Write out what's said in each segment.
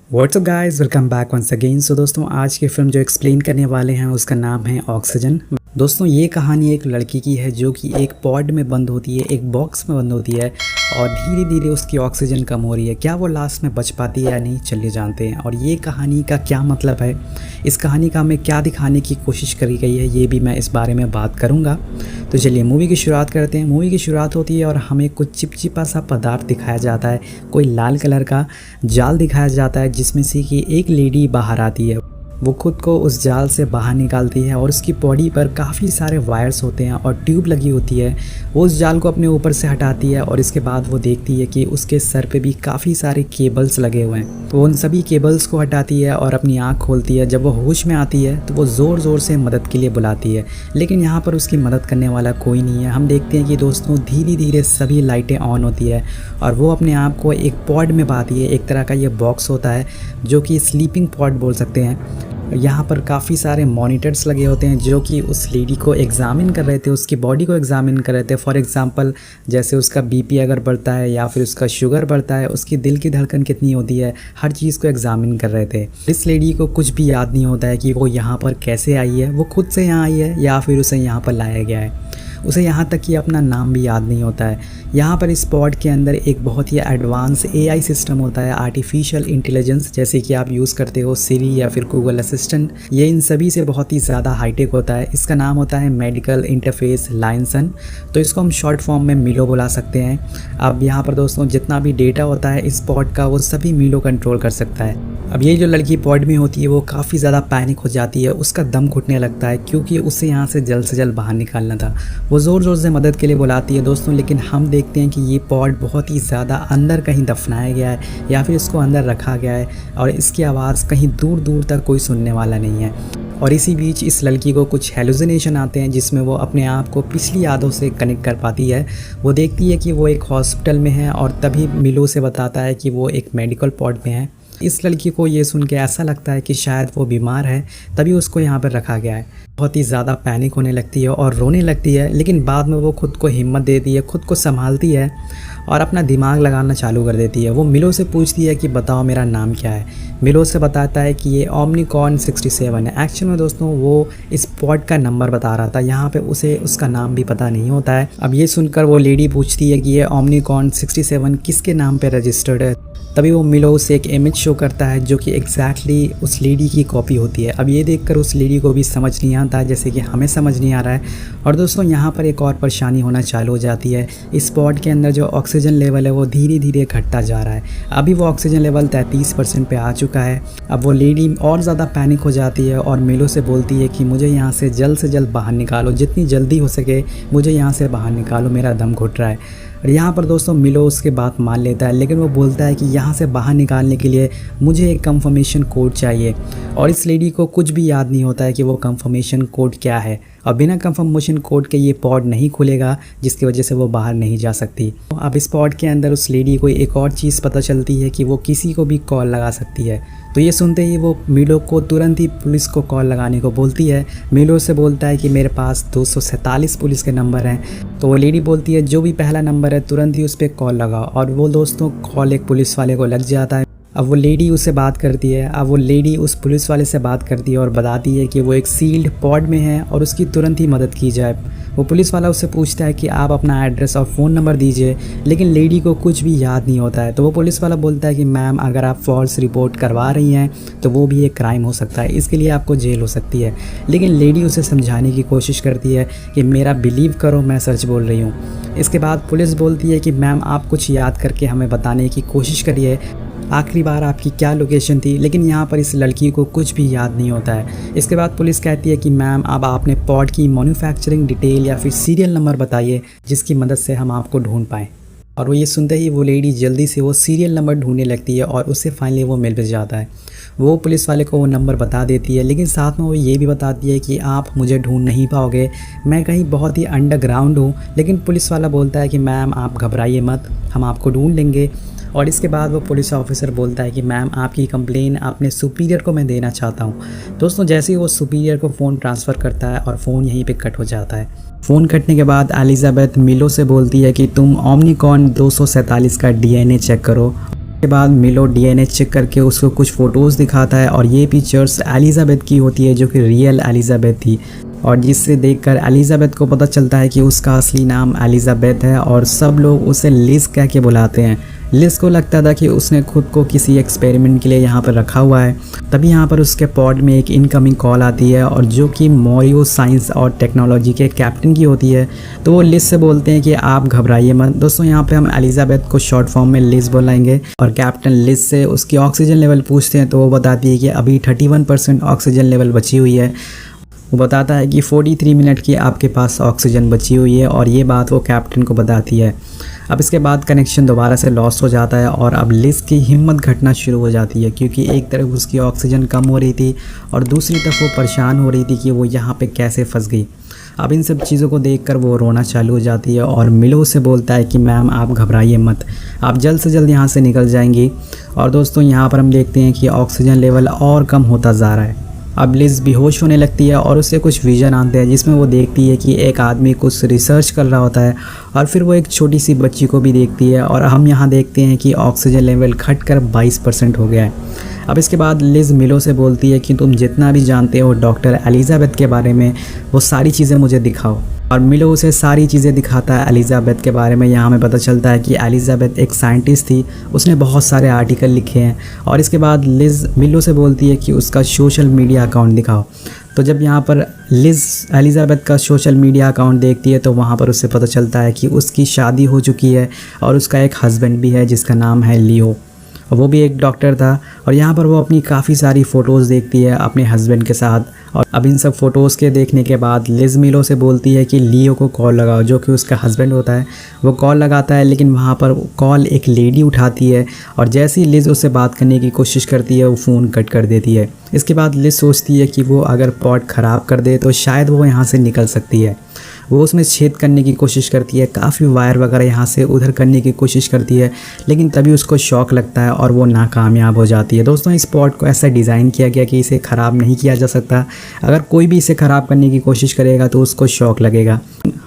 WhatsApp guys, welcome back once again. So दोस्तों, आज की फिल्म जो एक्सप्लेन करने वाले हैं उसका नाम है ऑक्सीजन। दोस्तों, ये कहानी एक लड़की की है जो कि एक पॉड में बंद होती है, एक बॉक्स में बंद होती है और धीरे धीरे उसकी ऑक्सीजन कम हो रही है। क्या वो लास्ट में बच पाती है या नहीं, चलिए जानते हैं। और ये कहानी का क्या मतलब है, इस कहानी का हमें क्या दिखाने की कोशिश करी गई है, ये भी मैं इस बारे में बात करूँगा। तो चलिए मूवी की शुरुआत करते हैं। मूवी की शुरुआत होती है और हमें कुछ चिपचिपा सा पदार्थ दिखाया जाता है। कोई लाल कलर का जाल दिखाया जाता है जिसमें से कि एक लेडी बाहर आती है। वो खुद को उस जाल से बाहर निकालती है और उसकी बॉडी पर काफ़ी सारे वायर्स होते हैं और ट्यूब लगी होती है। वो उस जाल को अपने ऊपर से हटाती है और इसके बाद वो देखती है कि उसके सर पे भी काफ़ी सारे केबल्स लगे हुए हैं। तो उन सभी केबल्स को हटाती है और अपनी आँख खोलती है। जब वो होश में आती है तो वो ज़ोर ज़ोर से मदद के लिए बुलाती है, लेकिन यहाँ पर उसकी मदद करने वाला कोई नहीं है। हम देखते हैं कि दोस्तों धीरे धीरे सभी लाइटें ऑन होती है और वो अपने आप को एक पॉड में पाती है। एक तरह का ये बॉक्स होता है जो कि स्लीपिंग पॉड बोल सकते हैं। यहाँ पर काफ़ी सारे मॉनिटर्स लगे होते हैं जो कि उस लेडी को एग्ज़ामिन कर रहे थे, उसकी बॉडी को एग्ज़ामिन कर रहे थे। फॉर एग्ज़ाम्पल, जैसे उसका बीपी अगर बढ़ता है या फिर उसका शुगर बढ़ता है, उसकी दिल की धड़कन कितनी होती है, हर चीज़ को एग्ज़ामिन कर रहे थे। इस लेडी को कुछ भी याद नहीं होता है कि वो यहाँ पर कैसे आई है, वो खुद से यहाँ आई है या फिर उसे यहाँ पर लाया गया है। उसे यहाँ तक कि अपना नाम भी याद नहीं होता है। यहाँ पर इस पॉड के अंदर एक बहुत ही एडवांस एआई सिस्टम होता है, आर्टिफिशियल इंटेलिजेंस, जैसे कि आप यूज़ करते हो सिरी या फिर गूगल असिस्टेंट। ये इन सभी से बहुत ही ज़्यादा हाईटेक होता है। इसका नाम होता है मेडिकल इंटरफेस लायंसन, तो इसको हम शॉर्ट फॉर्म में मिलो बुला सकते हैं। अब यहाँ पर दोस्तों जितना भी डेटा होता है इस पॉड का, वो सभी मिलो कंट्रोल कर सकता है। अब ये जो लड़की पॉड में होती है वो काफ़ी ज़्यादा पैनिक हो जाती है, उसका दम घुटने लगता है क्योंकि उसे यहाँ से जल्द बाहर निकालना था। वो ज़ोर ज़ोर से मदद के लिए बुलाती है दोस्तों, लेकिन हम देखते हैं कि ये पॉड बहुत ही ज़्यादा अंदर कहीं दफनाया गया है या फिर इसको अंदर रखा गया है और इसकी आवाज़ कहीं दूर दूर तक कोई सुनने वाला नहीं है। और इसी बीच इस लड़की को कुछ हेलुसिनेशन आते हैं जिसमें वो अपने आप को पिछली यादों से कनेक्ट कर पाती है। वो देखती है कि वो एक हॉस्पिटल में है और तभी मिलो से बताता है कि वो एक मेडिकल पॉड में है। इस लड़की को ये सुन के ऐसा लगता है कि शायद वो बीमार है, तभी उसको यहाँ पर रखा गया है। बहुत ही ज़्यादा पैनिक होने लगती है और रोने लगती है, लेकिन बाद में वो खुद को हिम्मत देती है, खुद को संभालती है और अपना दिमाग लगाना चालू कर देती है। वो मिलो से पूछती है कि बताओ मेरा नाम क्या है। मिलो से बताता है कि ये ओमनिकॉर्न 67 है। एक्चुअल में दोस्तों वो इस पॉड का नंबर बता रहा था, यहाँ पे उसे उसका नाम भी पता नहीं होता है। अब ये सुनकर वो लेडी पूछती है कि ये ओमनिकॉर्न 67 किसके नाम पे रजिस्टर्ड है। तभी वो मिलो उसे एक इमेज शो करता है जो कि एग्जैक्टली उस लेडी की कॉपी होती है। अब ये देखकर उस लेडी को भी समझ नहीं आता है जैसे कि हमें समझ नहीं आ रहा है। और दोस्तों यहाँ पर एक और परेशानी होना चालू हो जाती है। इस पॉड के अंदर जो ऑक्सीजन लेवल है वो धीरे धीरे घटता जा रहा है। अभी वो ऑक्सीजन लेवल 33% पे आ चुका है। अब वो लेडी और ज़्यादा पैनिक हो जाती है और मिलो से बोलती है कि मुझे यहाँ से जल्द बाहर निकालो, जितनी जल्दी हो सके मुझे यहाँ से बाहर निकालो, मेरा दम घुट रहा है। और यहाँ पर दोस्तों मिलो उसके बात मान लेता है, लेकिन वो बोलता है कि यहाँ से बाहर निकालने के लिए मुझे एक कंफर्मेशन कोड चाहिए। और इस लेडी को कुछ भी याद नहीं होता है कि वो कंफर्मेशन कोड क्या है। और बिना कंफर्मेशन कोड के ये पॉड नहीं खुलेगा, जिसकी वजह से वो बाहर नहीं जा सकती। अब इस पॉड के अंदर उस लेडी को एक और चीज़ पता चलती है कि वो किसी को भी कॉल लगा सकती है। तो ये सुनते ही वो मिलो को तुरंत ही पुलिस को कॉल लगाने को बोलती है। मिलो से बोलता है कि मेरे पास 247 पुलिस के नंबर हैं। तो वो लेडी बोलती है जो भी पहला नंबर है तुरंत ही उस पर कॉल लगाओ। और वो दोस्तों कॉल एक पुलिस वाले को लग जाता है। अब वो लेडी उससे बात करती है। अब वो लेडी उस पुलिस वाले से बात करती है और बताती है कि वो एक सील्ड पॉड में है और उसकी तुरंत ही मदद की जाए। वो पुलिस वाला उससे पूछता है कि आप अपना एड्रेस और फ़ोन नंबर दीजिए, लेकिन लेडी को कुछ भी याद नहीं होता है। तो वो पुलिस वाला बोलता है कि मैम अगर आप फॉल्स रिपोर्ट करवा रही हैं तो वो भी एक क्राइम हो सकता है, इसके लिए आपको जेल हो सकती है। लेकिन लेडी उसे समझाने की कोशिश करती है कि मेरा बिलीव करो, मैं सच बोल रही हूँ। इसके बाद पुलिस बोलती है कि मैम आप कुछ याद करके हमें बताने की कोशिश करिए, आखिरी बार आपकी क्या लोकेशन थी। लेकिन यहाँ पर इस लड़की को कुछ भी याद नहीं होता है। इसके बाद पुलिस कहती है कि मैम अब आपने पॉड की मैन्युफैक्चरिंग डिटेल या फिर सीरियल नंबर बताइए जिसकी मदद से हम आपको ढूंढ पाएँ। और वो ये सुनते ही वो लेडी जल्दी से वो सीरियल नंबर ढूंढने लगती है और उससे फाइनली वो मिल जाता है। वो पुलिस वाले को वो नंबर बता देती है, लेकिन साथ में वो ये भी बताती है कि आप मुझे ढूंढ नहीं पाओगे, मैं कहीं बहुत ही अंडरग्राउंड हूँ। लेकिन पुलिस वाला बोलता है कि मैम आप घबराइए मत, हम आपको ढूंढ लेंगे। और इसके बाद वो पुलिस ऑफिसर बोलता है कि मैम आपकी कंप्लेन अपने सुपीरियर को मैं देना चाहता हूँ। दोस्तों जैसे ही वो सुपीरियर को फ़ोन ट्रांसफ़र करता है और फ़ोन यहीं पे कट हो जाता है। फ़ोन कटने के बाद एलिजाबेथ मिलो से बोलती है कि तुम ओमनिकॉर्न 247 का डीएनए चेक करो के बाद मिलो डीएनए चेक करके उसको कुछ फ़ोटोज़ दिखाता है और ये पिक्चर्स एलिज़ाबेथ की होती है जो कि रियल एलिज़ाबेथ थी, और जिससे देखकर एलिज़ाबेथ को पता चलता है कि उसका असली नाम एलिज़ाबेथ है और सब लोग उसे लिज कह के बुलाते हैं। लिज को लगता था कि उसने खुद को किसी एक्सपेरिमेंट के लिए यहाँ पर रखा हुआ है। तभी यहाँ पर उसके पॉड में एक इनकमिंग कॉल आती है और जो कि मोरियो साइंस और टेक्नोलॉजी के कैप्टन की होती है। तो वो लिज से बोलते हैं कि आप घबराइए मत। दोस्तों यहाँ पे हम एलिज़ाबेथ को शॉर्ट फॉर्म में लिज बुलाएंगे और कैप्टन लिज से उसकी ऑक्सीजन लेवल पूछते हैं तो वो बताती है कि अभी 31% ऑक्सीजन लेवल बची हुई है। वो बताता है कि 43 मिनट की आपके पास ऑक्सीजन बची हुई है और ये बात वो कैप्टन को बताती है। अब इसके बाद कनेक्शन दोबारा से लॉस्ट हो जाता है और अब लिज की हिम्मत घटना शुरू हो जाती है क्योंकि एक तरफ उसकी ऑक्सीजन कम हो रही थी और दूसरी तरफ वो परेशान हो रही थी कि वो यहाँ पे कैसे फंस गई। अब इन सब चीज़ों को देखकर वो रोना चालू हो जाती है और मिलो से बोलता है कि मैम आप घबराइए मत, आप जल्द से जल्द यहाँ से निकल जाएंगी। और दोस्तों यहाँ पर हम देखते हैं कि ऑक्सीजन लेवल और कम होता जा रहा है। अब लिज बेहोश होने लगती है और उससे कुछ विज़न आते हैं जिसमें वो देखती है कि एक आदमी कुछ रिसर्च कर रहा होता है और फिर वो एक छोटी सी बच्ची को भी देखती है और हम यहाँ देखते हैं कि ऑक्सीजन लेवल घटकर 22% हो गया है। अब इसके बाद लिज मिलो से बोलती है कि तुम जितना भी जानते हो डॉक्टर एलिज़ाबेथ के बारे में वो सारी चीज़ें मुझे दिखाओ। और मिलो उसे सारी चीज़ें दिखाता है एलिज़ाबेथ के बारे में। यहाँ हमें पता चलता है कि एलिज़ाबेथ एक साइंटिस्ट थी, उसने बहुत सारे आर्टिकल लिखे हैं। और इसके बाद लिज मिलो से बोलती है कि उसका सोशल मीडिया अकाउंट दिखाओ। तो जब यहाँ पर लिज एलिज़ाबेथ का सोशल मीडिया अकाउंट देखती है तो वहाँ पर उससे पता चलता है कि उसकी शादी हो चुकी है और उसका एक हस्बैंड भी है जिसका नाम है लियो, वो भी एक डॉक्टर था। और यहाँ पर वो अपनी काफ़ी सारी फ़ोटोज़ देखती है अपने हस्बैंड के साथ। और अब इन सब फ़ोटोज़ के देखने के बाद लिज मिलो से बोलती है कि लियो को कॉल लगाओ, जो कि उसका हस्बैंड होता है। वो कॉल लगाता है लेकिन वहाँ पर कॉल एक लेडी उठाती है और जैसे ही लिज उससे बात करने की कोशिश करती है वो फ़ोन कट कर देती है। इसके बाद लिज सोचती है कि वो अगर पॉड ख़राब कर दे तो शायद वो यहाँ से निकल सकती है। वो उसमें छेद करने की कोशिश करती है, काफ़ी वायर वगैरह यहाँ से उधर करने की कोशिश करती है, लेकिन तभी उसको शॉक लगता है और वो नाकामयाब हो जाती है। दोस्तों इस पॉड को ऐसा डिज़ाइन किया गया कि इसे ख़राब नहीं किया जा सकता। अगर कोई भी इसे ख़राब करने की कोशिश करेगा तो उसको शॉक लगेगा।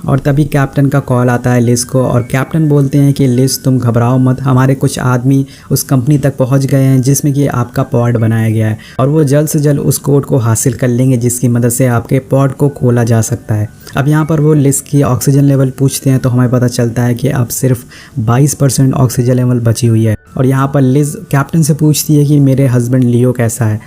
और तभी कैप्टन का कॉल आता है लिज को और कैप्टन बोलते हैं कि लिज तुम घबराओ मत, हमारे कुछ आदमी उस कंपनी तक पहुंच गए हैं जिसमें कि आपका पॉड बनाया गया है और वो जल्द से जल्द उस कोड को हासिल कर लेंगे जिसकी मदद से आपके पॉड को खोला जा सकता है। अब यहाँ पर वो लिज की ऑक्सीजन लेवल पूछते हैं तो हमें पता चलता है कि अब सिर्फ 22% ऑक्सीजन लेवल बची हुई है। और यहाँ पर लिज कैप्टन से पूछती है कि मेरे हस्बैंड लियो कैसा है।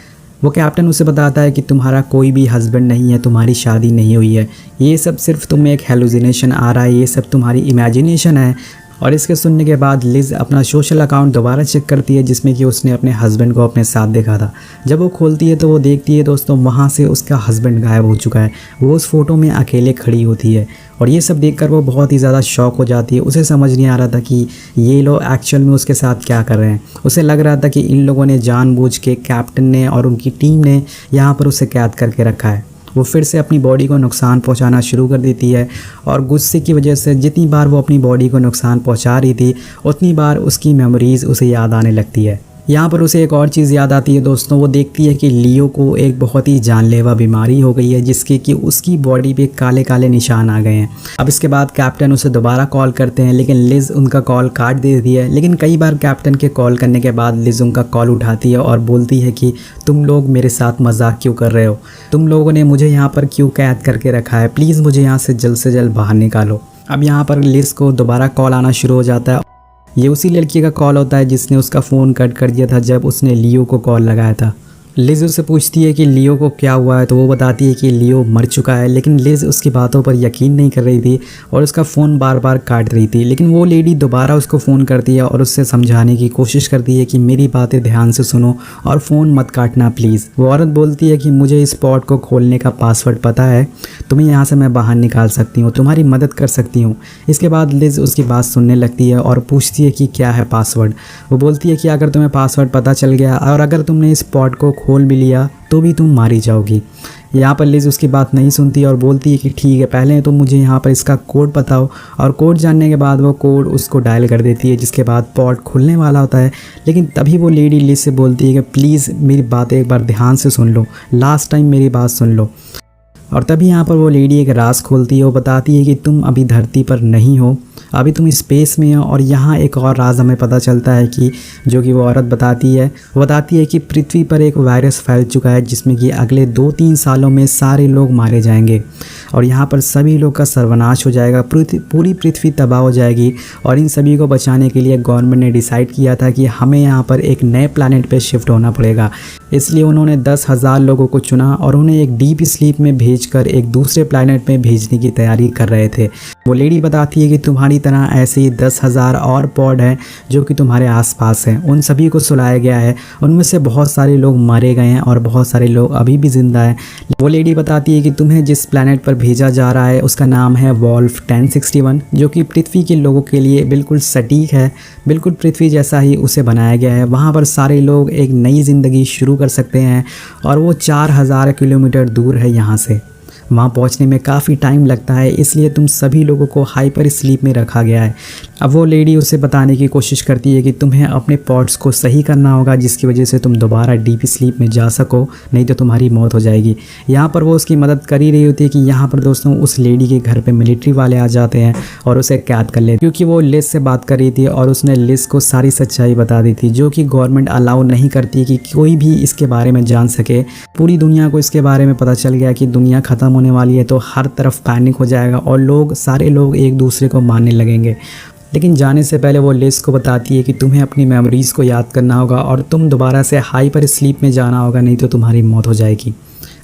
वो कैप्टन उसे बताता है कि तुम्हारा कोई भी हस्बैंड नहीं है, तुम्हारी शादी नहीं हुई है, ये सब सिर्फ तुम्हें एक हेलुसिनेशन आ रहा है, ये सब तुम्हारी इमेजिनेशन है। और इसके सुनने के बाद लिज अपना सोशल अकाउंट दोबारा चेक करती है जिसमें कि उसने अपने हस्बैंड को अपने साथ देखा था। जब वो खोलती है तो वो देखती है दोस्तों वहाँ से उसका हस्बैंड गायब हो चुका है, वो उस फोटो में अकेले खड़ी होती है। और ये सब देखकर वो बहुत ही ज़्यादा शॉक हो जाती है। उसे समझ नहीं आ रहा था कि ये लोग एक्चुअल में उसके साथ क्या कर रहे हैं। उसे लग रहा था कि इन लोगों ने जानबूझ के कैप्टन ने और उनकी टीम ने यहाँ पर उसे कैद करके रखा है। वो फिर से अपनी बॉडी को नुकसान पहुंचाना शुरू कर देती है और गुस्से की वजह से जितनी बार वो अपनी बॉडी को नुकसान पहुंचा रही थी उतनी बार उसकी मेमोरीज़ उसे याद आने लगती है। यहाँ पर उसे एक और चीज़ याद आती है दोस्तों, वो देखती है कि लियो को एक बहुत ही जानलेवा बीमारी हो गई है जिसके कि उसकी बॉडी पे काले काले निशान आ गए हैं। अब इसके बाद कैप्टन उसे दोबारा कॉल करते हैं लेकिन लिज उनका कॉल काट देती है। लेकिन कई बार कैप्टन के कॉल करने के बाद लिज उनका कॉल उठाती है और बोलती है कि तुम लोग मेरे साथ मजाक क्यों कर रहे हो, तुम लोगों ने मुझे यहाँ पर क्यों कैद करके रखा है, प्लीज़ मुझे यहाँ से जल्द बाहर निकालो। अब यहाँ पर लिज को दोबारा कॉल आना शुरू हो जाता है। ये उसी लड़की का कॉल होता है जिसने उसका फ़ोन कट कर दिया था जब उसने लियो को कॉल लगाया था। लिज उससे पूछती है कि लियो को क्या हुआ है तो वो बताती है कि लियो मर चुका है। लेकिन लिज उसकी बातों पर यकीन नहीं कर रही थी और उसका फ़ोन बार बार काट रही थी। लेकिन वो लेडी दोबारा उसको फ़ोन करती है और उससे समझाने की कोशिश करती है कि मेरी बातें ध्यान से सुनो और फ़ोन मत काटना प्लीज़। वो औरत बोलती है कि मुझे इस पॉड को खोलने का पासवर्ड पता है, तुम्हें यहाँ से मैं बाहर निकाल सकती हूँ, तुम्हारी मदद कर सकती हूँ। इसके बाद लिज उसकी बात सुनने लगती है और पूछती है कि क्या है पासवर्ड। वो बोलती है कि अगर तुम्हें पासवर्ड पता चल गया और अगर तुमने इस पॉड को खोल भी लिया तो भी तुम मारी जाओगी। यहाँ पर लिज उसकी बात नहीं सुनती और बोलती है कि ठीक है, पहले तुम मुझे यहाँ पर इसका कोड बताओ। और कोड जानने के बाद वो कोड उसको डायल कर देती है जिसके बाद पॉड खुलने वाला होता है। लेकिन तभी वो लेडी लिज से बोलती है कि प्लीज़ मेरी बात एक बार ध्यान से सुन लो, लास्ट टाइम मेरी बात सुन लो। और तभी यहाँ पर वो लेडी एक राज खोलती है। वो बताती है कि तुम अभी धरती पर नहीं हो, अभी तुम स्पेस में हो। और यहाँ एक और राज हमें पता चलता है कि जो कि वो औरत बताती है, वो बताती है कि पृथ्वी पर एक वायरस फैल चुका है जिसमें कि अगले 2-3 सालों में सारे लोग मारे जाएंगे और यहाँ पर सभी लोग का सर्वनाश हो जाएगा, पूरी पृथ्वी तबाह हो जाएगी। और इन सभी को बचाने के लिए गवर्नमेंट ने डिसाइड किया था कि हमें यहाँ पर एक नए प्लैनेट पे शिफ्ट होना पड़ेगा। इसलिए उन्होंने 10,000 लोगों को चुना और उन्हें एक डीप स्लीप में भेजकर एक दूसरे प्लैनेट में भेजने की तैयारी कर रहे थे। वो लेडी बताती है कि तुम्हारी तरह ऐसे ही 10,000 और पॉड हैं जो कि तुम्हारे आसपास हैं, उन सभी को सुलाया गया है। उनमें से बहुत सारे लोग मारे गए हैं और बहुत सारे लोग अभी भी जिंदा हैं। वो लेडी बताती है कि तुम्हें जिस प्लैनेट पर भेजा जा रहा है उसका नाम है वॉल्फ 1061, जो कि पृथ्वी के लोगों के लिए बिल्कुल सटीक है, बिल्कुल पृथ्वी जैसा ही उसे बनाया गया है। वहाँ पर सारे लोग एक नई ज़िंदगी शुरू कर सकते हैं और वो 4,000 किलोमीटर दूर है यहाँ से। वहाँ पहुँचने में काफ़ी टाइम लगता है, इसलिए तुम सभी लोगों को हाइपर स्लीप में रखा गया है। अब वो लेडी उसे बताने की कोशिश करती है कि तुम्हें अपने पॉड्स को सही करना होगा जिसकी वजह से तुम दोबारा डीप स्लीप में जा सको, नहीं तो तुम्हारी मौत हो जाएगी। यहाँ पर वो उसकी मदद कर ही रही होती है कि यहाँ पर दोस्तों उस लेडी के घर पे मिलिट्री वाले आ जाते हैं और उसे कैद कर लेते, क्योंकि वो लिज से बात कर रही थी और उसने लिज को सारी सच्चाई बता दी थी, जो कि गवर्नमेंट अलाउ नहीं करती कि कोई भी इसके बारे में जान सके। पूरी दुनिया को इसके बारे में पता चल गया कि दुनिया ख़त्म होने वाली है, तो हर तरफ पैनिक हो जाएगा और सारे लोग एक दूसरे को मारने लगेंगे। लेकिन जाने से पहले वो लिज को बताती है कि तुम्हें अपनी मेमोरीज़ को याद करना होगा और तुम दोबारा से हाइपर स्लीप में जाना होगा, नहीं तो तुम्हारी मौत हो जाएगी।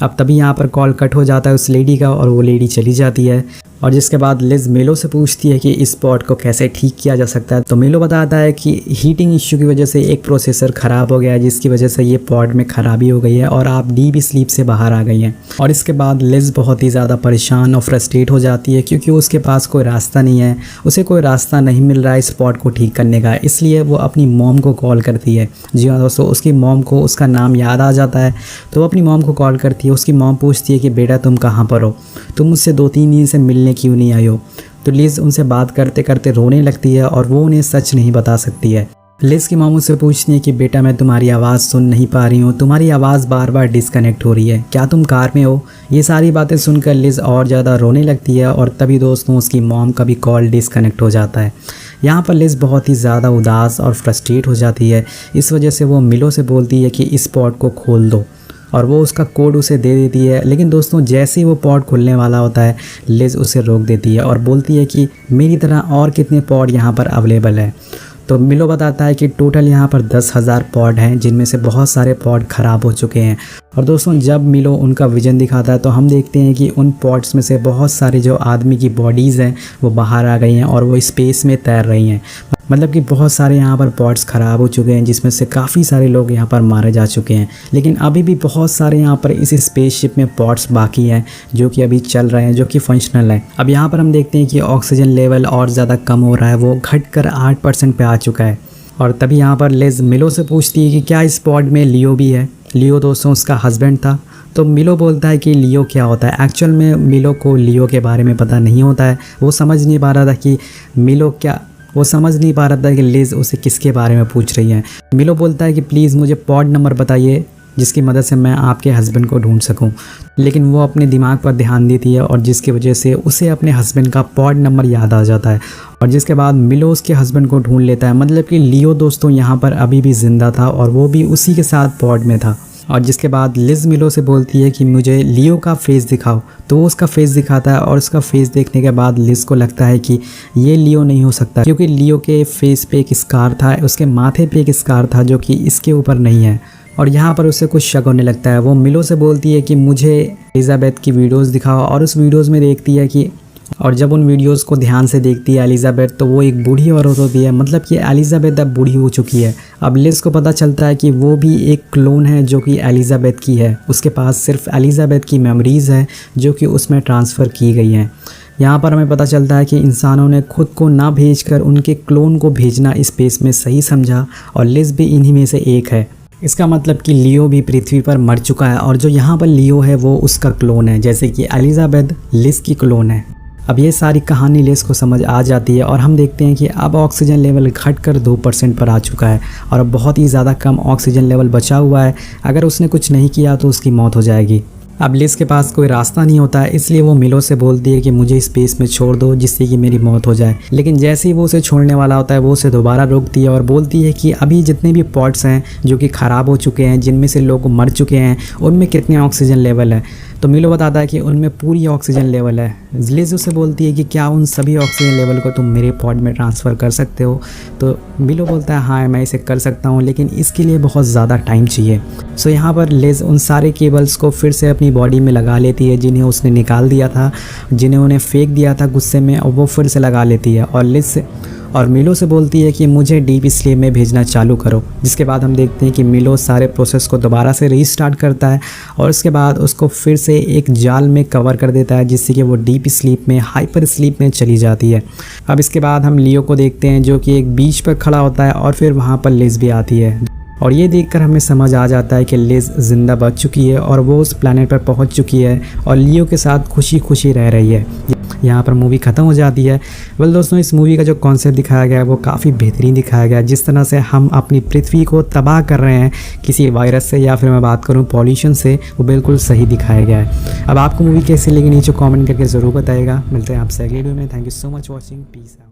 अब तभी यहाँ पर कॉल कट हो जाता है उस लेडी का और वो लेडी चली जाती है। और जिसके बाद लिज मिलो से पूछती है कि इस पॉड को कैसे ठीक किया जा सकता है। तो मिलो बताता है कि हीटिंग इश्यू की वजह से एक प्रोसेसर ख़राब हो गया है, जिसकी वजह से ये पॉड में ख़राबी हो गई है और आप डीप स्लीप से बाहर आ गई हैं। और इसके बाद लिज बहुत ही ज़्यादा परेशान और फ्रस्ट्रेट हो जाती है, क्योंकि उसके पास कोई रास्ता नहीं है, उसे कोई रास्ता नहीं मिल रहा है इस पॉड को ठीक करने का। इसलिए वो अपनी मॉम को कॉल करती है। जी हाँ दोस्तों, उसकी मॉम को उसका नाम याद आ जाता है, तो वो अपनी मॉम को कॉल करती है। उसकी मॉम पूछती है कि बेटा तुम कहाँ पर हो, तुम मुझसे 2-3 दिन से मिलने क्यों नहीं आई हो। तो लिज उनसे बात करते करते रोने लगती है और वो उन्हें सच नहीं बता सकती है। लिज की मामू से पूछती है कि बेटा मैं तुम्हारी आवाज़ सुन नहीं पा रही हूँ, तुम्हारी आवाज़ बार बार डिस्कनेक्ट हो रही है, क्या तुम कार में हो। ये सारी बातें सुनकर लिज और ज़्यादा रोने लगती है और तभी दोस्तों उसकी मॉम का भी कॉल डिस्कनेक्ट हो जाता है। यहाँ पर लिज बहुत ही ज़्यादा उदास और फ्रस्ट्रेट हो जाती है। इस वजह से वो मिलो से बोलती है कि इस पॉड को खोल दो और वो उसका कोड उसे दे देती है। लेकिन दोस्तों जैसे ही वो पॉड खुलने वाला होता है, लिज उसे रोक देती है और बोलती है कि मेरी तरह और कितने पॉड यहाँ पर अवेलेबल है। तो मिलो बताता है कि टोटल यहाँ पर 10,000 पॉड हैं, जिनमें से बहुत सारे पॉड ख़राब हो चुके हैं। और दोस्तों जब मिलो उनका विजन दिखाता है तो हम देखते हैं कि उन पॉड्स में से बहुत सारे जो आदमी की बॉडीज़ हैं वो बाहर आ गई हैं और वो स्पेस में तैर रही हैं। मतलब कि बहुत सारे यहाँ पर पॉड्स ख़राब हो चुके हैं, जिसमें से काफ़ी सारे लोग यहाँ पर मारे जा चुके हैं। लेकिन अभी भी बहुत सारे यहाँ पर इस स्पेसशिप में पॉड्स बाकी हैं जो कि अभी चल रहे हैं, जो कि फंक्शनल हैं। अब यहाँ पर हम देखते हैं कि ऑक्सीजन लेवल और ज़्यादा कम हो रहा है, वो घटकर 8% पे आ चुका है। और तभी यहाँ पर लिज मिलो से पूछती है कि क्या इस पॉड में लियो भी है। लियो दोस्तों उसका हस्बैंड था। तो मिलो बोलता है कि लियो क्या होता है। एक्चुअल में मिलो को लियो के बारे में पता नहीं होता है, वो समझ नहीं पा रहा था कि लिज उसे किसके बारे में पूछ रही है। मिलो बोलता है कि प्लीज़ मुझे पॉड नंबर बताइए जिसकी मदद से मैं आपके हस्बैंड को ढूंढ सकूं। लेकिन वो अपने दिमाग पर ध्यान देती है और जिसकी वजह से उसे अपने हस्बैंड का पॉड नंबर याद आ जाता है। और जिसके बाद मिलो उसके हस्बैंड को ढूंढ लेता है। मतलब कि लियो दोस्तों यहाँ पर अभी भी ज़िंदा था और वो भी उसी के साथ पॉड में था। और जिसके बाद लिज मिलो से बोलती है कि मुझे लियो का फेस दिखाओ। तो वो उसका फेस दिखाता है और उसका फेस देखने के बाद लिज को लगता है कि ये लियो नहीं हो सकता, क्योंकि लियो के फेस पे एक स्कार था, उसके माथे पे एक स्कार था जो कि इसके ऊपर नहीं है। और यहाँ पर उसे कुछ शक होने लगता है। वो मिलो से बोलती है कि मुझे एलिजाबेथ की वीडियोस दिखाओ और उस वीडियोस में देखती है कि और जब उन वीडियोस को ध्यान से देखती है एलिजाबेथ, तो वो एक बूढ़ी औरत होती है। मतलब कि एलिजाबेथ अब बूढ़ी हो चुकी है। अब लिज को पता चलता है कि वो भी एक क्लोन है जो कि एलिजाबेथ की है। उसके पास सिर्फ एलिजाबेथ की मेमोरीज़ है जो कि उसमें ट्रांसफ़र की गई हैं। यहाँ पर हमें पता चलता है कि इंसानों ने खुद को ना भेजकर उनके क्लोन को भेजना स्पेस में सही समझा और लिज भी इन्हीं में से एक है। इसका मतलब कि लियो भी पृथ्वी पर मर चुका है और जो यहाँ पर लियो है वो उसका क्लोन है, जैसे कि एलिजाबेथ लिज की क्लोन है। अब ये सारी कहानी लिज को समझ आ जाती है और हम देखते हैं कि अब ऑक्सीजन लेवल घटकर 2% पर आ चुका है और अब बहुत ही ज़्यादा कम ऑक्सीजन लेवल बचा हुआ है। अगर उसने कुछ नहीं किया तो उसकी मौत हो जाएगी। अब लिज के पास कोई रास्ता नहीं होता है, इसलिए वो मिलो से बोलती है कि मुझे स्पेस में छोड़ दो जिससे कि मेरी मौत हो जाए। लेकिन जैसे ही वो उसे छोड़ने वाला होता है वो उसे दोबारा रोकती है और बोलती है कि अभी जितने भी पॉड्स हैं जो कि ख़राब हो चुके हैं, जिनमें से लोग मर चुके हैं, उनमें कितने ऑक्सीजन लेवल है। तो मिलो बताता है कि उनमें पूरी ऑक्सीजन लेवल है। लिज उसे बोलती है कि क्या उन सभी ऑक्सीजन लेवल को तुम मेरे पॉड में ट्रांसफ़र कर सकते हो। तो मिलो बोलता है हाँ मैं इसे कर सकता हूँ, लेकिन इसके लिए बहुत ज़्यादा टाइम चाहिए। सो यहाँ पर लिज उन सारे केबल्स को फिर से अपनी बॉडी में लगा लेती है जिन्हें उसने निकाल दिया था, जिन्हें उन्हें फेंक दिया था गुस्से में, और वो फिर से लगा लेती है और मिलो से बोलती है कि मुझे डीप स्लीप में भेजना चालू करो। जिसके बाद हम देखते हैं कि मिलो सारे प्रोसेस को दोबारा से रीस्टार्ट करता है और उसके बाद उसको फिर से एक जाल में कवर कर देता है जिससे कि वो डीप स्लीप में, हाइपर स्लीप में चली जाती है। अब इसके बाद हम लियो को देखते हैं जो कि एक बीच पर खड़ा होता है और फिर वहाँ पर लिज भी आती है और ये देखकर हमें समझ आ जाता है कि लिज ज़िंदा बच चुकी है और वो उस प्लैनेट पर पहुंच चुकी है और लियो के साथ खुशी खुशी रह रही है। यहाँ पर मूवी ख़त्म हो जाती है। वेल दोस्तों, इस मूवी का जो कॉन्सेप्ट दिखाया गया है वो काफ़ी बेहतरीन दिखाया गया है। जिस तरह से हम अपनी पृथ्वी को तबाह कर रहे हैं किसी वायरस से, या फिर मैं बात करूँ पॉल्यूशन से, वो बिल्कुल सही दिखाया गया है। अब आपको मूवी कैसी लगी नीचे कॉमेंट करके ज़रूर बताइएगा। मिलते हैं आपसे अगले वीडियो में। Thank you so much watching. Peace out.